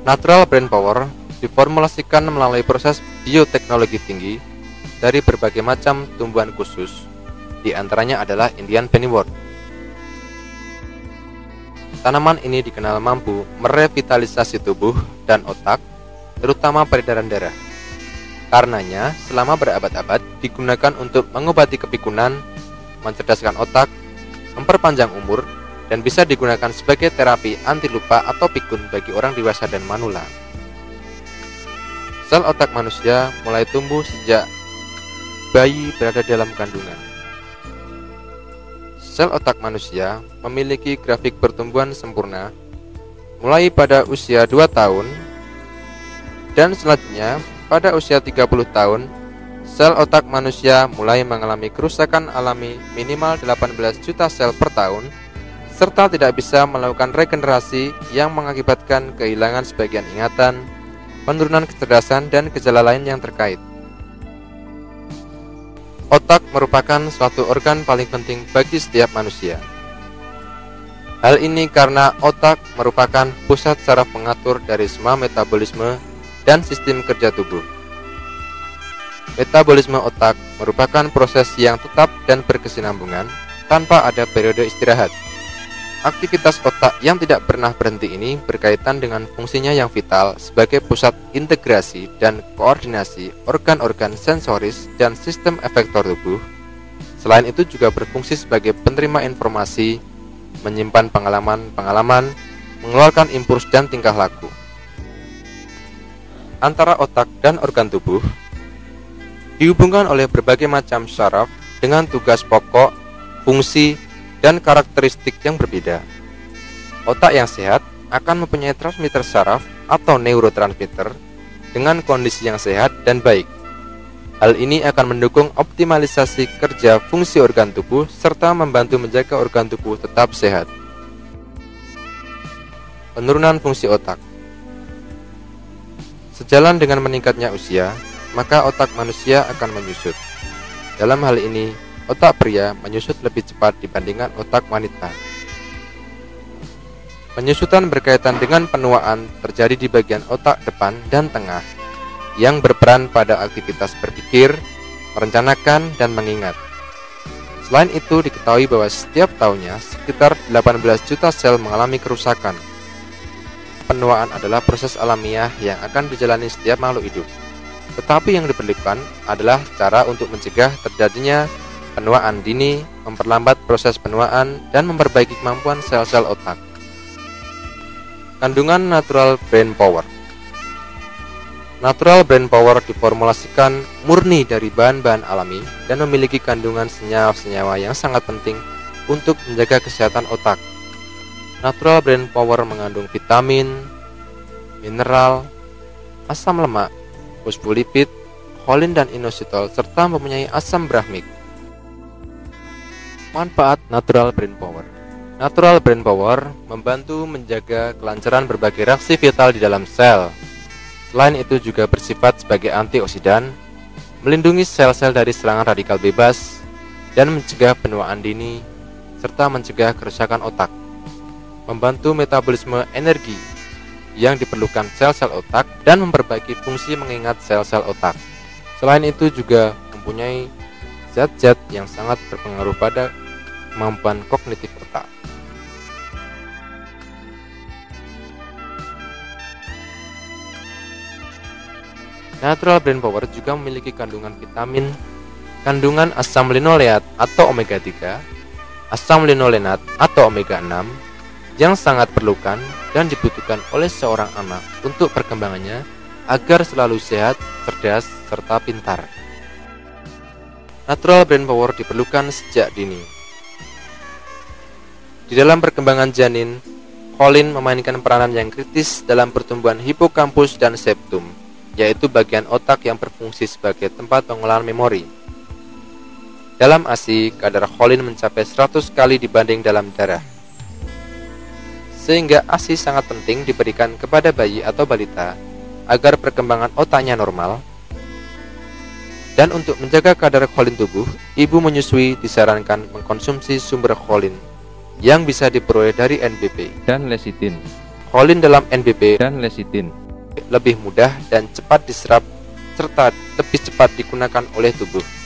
Natural brain power diformulasikan melalui proses bioteknologi tinggi dari berbagai macam tumbuhan khusus, di antaranya adalah Indian pennywort. Tanaman ini dikenal mampu merevitalisasi tubuh dan otak, terutama peredaran darah. Karenanya, selama berabad-abad digunakan untuk mengobati kepikunan, mencerdaskan otak, memperpanjang umur, dan bisa digunakan sebagai terapi anti lupa atau pikun bagi orang dewasa dan manula. Sel otak manusia mulai tumbuh sejak bayi berada dalam kandungan. Sel otak manusia memiliki grafik pertumbuhan sempurna mulai pada usia 2 tahun, dan selanjutnya pada usia 30 tahun, sel otak manusia mulai mengalami kerusakan alami minimal 18 juta sel per tahun, serta tidak bisa melakukan regenerasi yang mengakibatkan kehilangan sebagian ingatan, penurunan kecerdasan, dan gejala lain yang terkait. Otak merupakan suatu organ paling penting bagi setiap manusia. Hal ini karena otak merupakan pusat saraf pengatur dari semua metabolisme dan sistem kerja tubuh. Metabolisme otak merupakan proses yang tetap dan berkesinambungan tanpa ada periode istirahat. Aktivitas otak yang tidak pernah berhenti ini berkaitan dengan fungsinya yang vital sebagai pusat integrasi dan koordinasi organ-organ sensoris dan sistem efektor tubuh. Selain itu juga berfungsi sebagai penerima informasi, menyimpan pengalaman-pengalaman, mengeluarkan impuls dan tingkah laku. Antara otak dan organ tubuh dihubungkan oleh berbagai macam saraf dengan tugas pokok, fungsi, dan karakteristik yang berbeda. Otak yang sehat akan mempunyai transmitter saraf atau neurotransmitter dengan kondisi yang sehat dan baik. Hal ini akan mendukung optimalisasi kerja fungsi organ tubuh serta membantu menjaga organ tubuh tetap sehat. Penurunan fungsi otak. Sejalan dengan meningkatnya usia, maka otak manusia akan menyusut. Dalam hal ini, otak pria menyusut lebih cepat dibandingkan otak wanita. Penyusutan berkaitan dengan penuaan terjadi di bagian otak depan dan tengah yang berperan pada aktivitas berpikir, merencanakan, dan mengingat. Selain itu, diketahui bahwa setiap tahunnya sekitar 18 juta sel mengalami kerusakan. Penuaan adalah proses alamiah yang akan dijalani setiap makhluk hidup. Tetapi yang diperlukan adalah cara untuk mencegah terjadinya penuaan dini, memperlambat proses penuaan, dan memperbaiki kemampuan sel-sel otak. Kandungan natural brain power. Natural brain power diformulasikan murni dari bahan-bahan alami dan memiliki kandungan senyawa-senyawa yang sangat penting untuk menjaga kesehatan otak. Natural brain power mengandung vitamin, mineral, asam lemak, fosfolipid, kolin dan inositol, serta mempunyai asam brahmik. Manfaat natural brain power. Natural brain power membantu menjaga kelancaran berbagai reaksi vital di dalam sel. Selain itu juga bersifat sebagai antioksidan, melindungi sel-sel dari serangan radikal bebas, dan mencegah penuaan dini, serta mencegah kerusakan otak. Membantu metabolisme energi yang diperlukan sel-sel otak dan memperbaiki fungsi mengingat sel-sel otak. Selain itu juga mempunyai zat-zat yang sangat berpengaruh pada kemampuan kognitif otak. Natural brain power juga memiliki kandungan vitamin, kandungan asam linoleat atau omega 3, asam linolenat atau omega 6 yang sangat perlukan dan dibutuhkan oleh seorang anak untuk perkembangannya agar selalu sehat, cerdas, serta pintar. Natural brain power diperlukan sejak dini. Di dalam perkembangan janin, kolin memainkan peranan yang kritis dalam pertumbuhan hipokampus dan septum, yaitu bagian otak yang berfungsi sebagai tempat pengolahan memori. Dalam ASI, kadar kolin mencapai 100 kali dibanding dalam darah. Sehingga ASI sangat penting diberikan kepada bayi atau balita agar perkembangan otaknya normal. Dan untuk menjaga kadar kolin tubuh, ibu menyusui disarankan mengkonsumsi sumber kolin yang bisa diperoleh dari NBP dan lecitin. Kolin dalam NBP dan lecitin lebih mudah dan cepat diserap serta lebih cepat digunakan oleh tubuh.